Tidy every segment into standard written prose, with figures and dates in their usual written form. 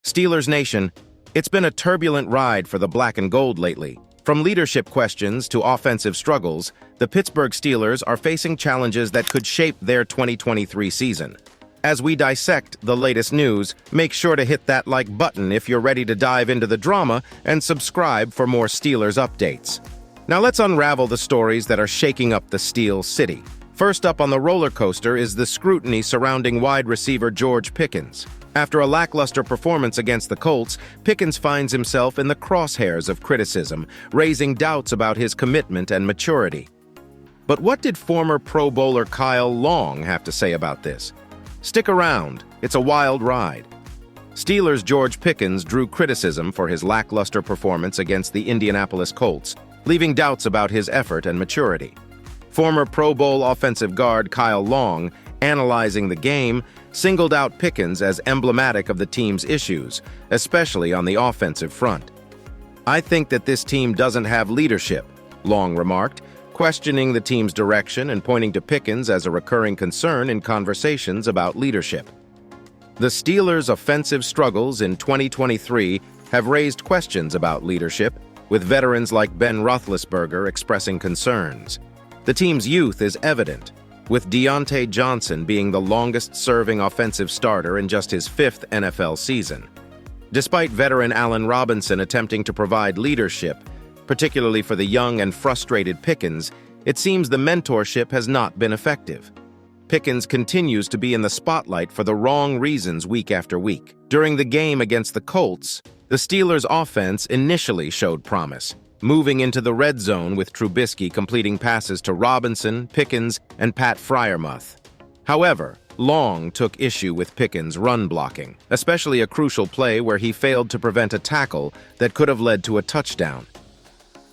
Steelers Nation, it's been a turbulent ride for the black and gold lately. From leadership questions to offensive struggles, the Pittsburgh Steelers are facing challenges that could shape their 2023 season. As we dissect the latest news, make sure to hit that like button if you're ready to dive into the drama and subscribe for more Steelers updates. Now let's unravel the stories that are shaking up the Steel City. First up on the roller coaster is the scrutiny surrounding wide receiver George Pickens. After a lackluster performance against the Colts, Pickens finds himself in the crosshairs of criticism, raising doubts about his commitment and maturity. But what did former Pro Bowler Kyle Long have to say about this? Stick around, it's a wild ride. Steelers' George Pickens drew criticism for his lackluster performance against the Indianapolis Colts, leaving doubts about his effort and maturity. Former Pro Bowl offensive guard Kyle Long, analyzing the game, singled out Pickens as emblematic of the team's issues, especially on the offensive front. "I think that this team doesn't have leadership," Long remarked, questioning the team's direction and pointing to Pickens as a recurring concern in conversations about leadership. The Steelers' offensive struggles in 2023 have raised questions about leadership, with veterans like Ben Roethlisberger expressing concerns. The team's youth is evident, with Deontay Johnson being the longest-serving offensive starter in just his 5th NFL season. Despite veteran Allen Robinson attempting to provide leadership, particularly for the young and frustrated Pickens, it seems the mentorship has not been effective. Pickens continues to be in the spotlight for the wrong reasons week after week. During the game against the Colts, the Steelers' offense initially showed promise, moving into the red zone with Trubisky completing passes to Robinson, Pickens, and Pat Freiermuth. However, Long took issue with Pickens' run blocking, especially a crucial play where he failed to prevent a tackle that could have led to a touchdown.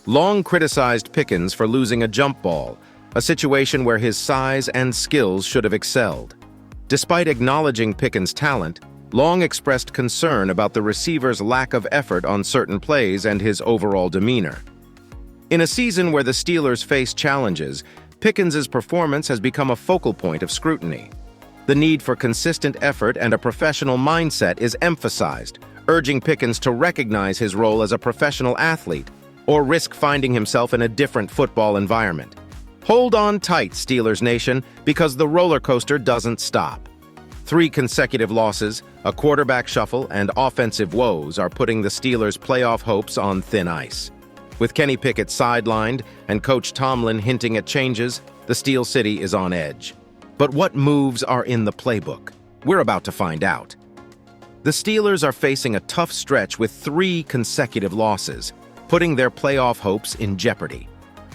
Long criticized Pickens for losing a jump ball, a situation where his size and skills should have excelled. Despite acknowledging Pickens' talent, Long expressed concern about the receiver's lack of effort on certain plays and his overall demeanor. In a season where the Steelers face challenges, Pickens' performance has become a focal point of scrutiny. The need for consistent effort and a professional mindset is emphasized, urging Pickens to recognize his role as a professional athlete or risk finding himself in a different football environment. Hold on tight, Steelers Nation, because the roller coaster doesn't stop. 3 consecutive losses, a quarterback shuffle, and offensive woes are putting the Steelers' playoff hopes on thin ice. With Kenny Pickett sidelined and Coach Tomlin hinting at changes, the Steel City is on edge. But what moves are in the playbook? We're about to find out. The Steelers are facing a tough stretch with 3 consecutive losses, putting their playoff hopes in jeopardy.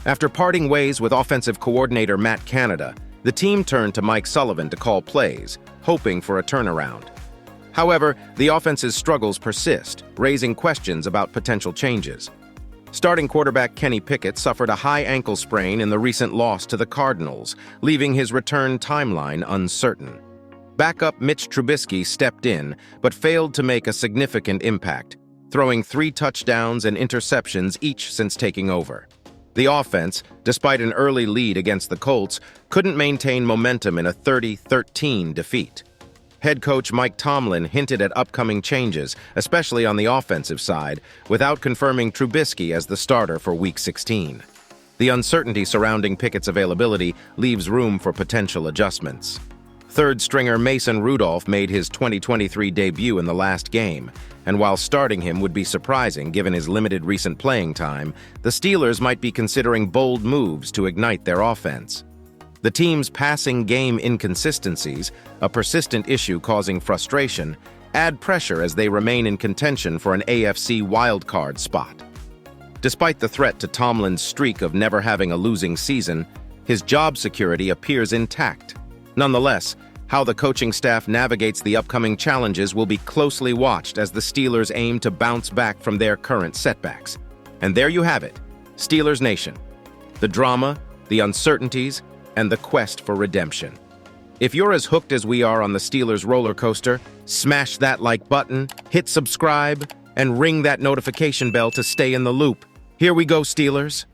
After parting ways with offensive coordinator Matt Canada, the team turned to Mike Sullivan to call plays, hoping for a turnaround. However, the offense's struggles persist, raising questions about potential changes. Starting quarterback Kenny Pickett suffered a high ankle sprain in the recent loss to the Cardinals, leaving his return timeline uncertain. Backup Mitch Trubisky stepped in, but failed to make a significant impact, throwing 3 touchdowns and interceptions each since taking over. The offense, despite an early lead against the Colts, couldn't maintain momentum in a 30-13 defeat. Head coach Mike Tomlin hinted at upcoming changes, especially on the offensive side, without confirming Trubisky as the starter for Week 16. The uncertainty surrounding Pickett's availability leaves room for potential adjustments. Third-stringer Mason Rudolph made his 2023 debut in the last game, and while starting him would be surprising given his limited recent playing time, the Steelers might be considering bold moves to ignite their offense. The team's passing game inconsistencies, a persistent issue causing frustration, add pressure as they remain in contention for an AFC wildcard spot. Despite the threat to Tomlin's streak of never having a losing season, his job security appears intact. Nonetheless, how the coaching staff navigates the upcoming challenges will be closely watched as the Steelers aim to bounce back from their current setbacks. And there you have it, Steelers Nation. The drama, the uncertainties, and the quest for redemption. If you're as hooked as we are on the Steelers roller coaster, smash that like button, hit subscribe, and ring that notification bell to stay in the loop. Here we go, Steelers.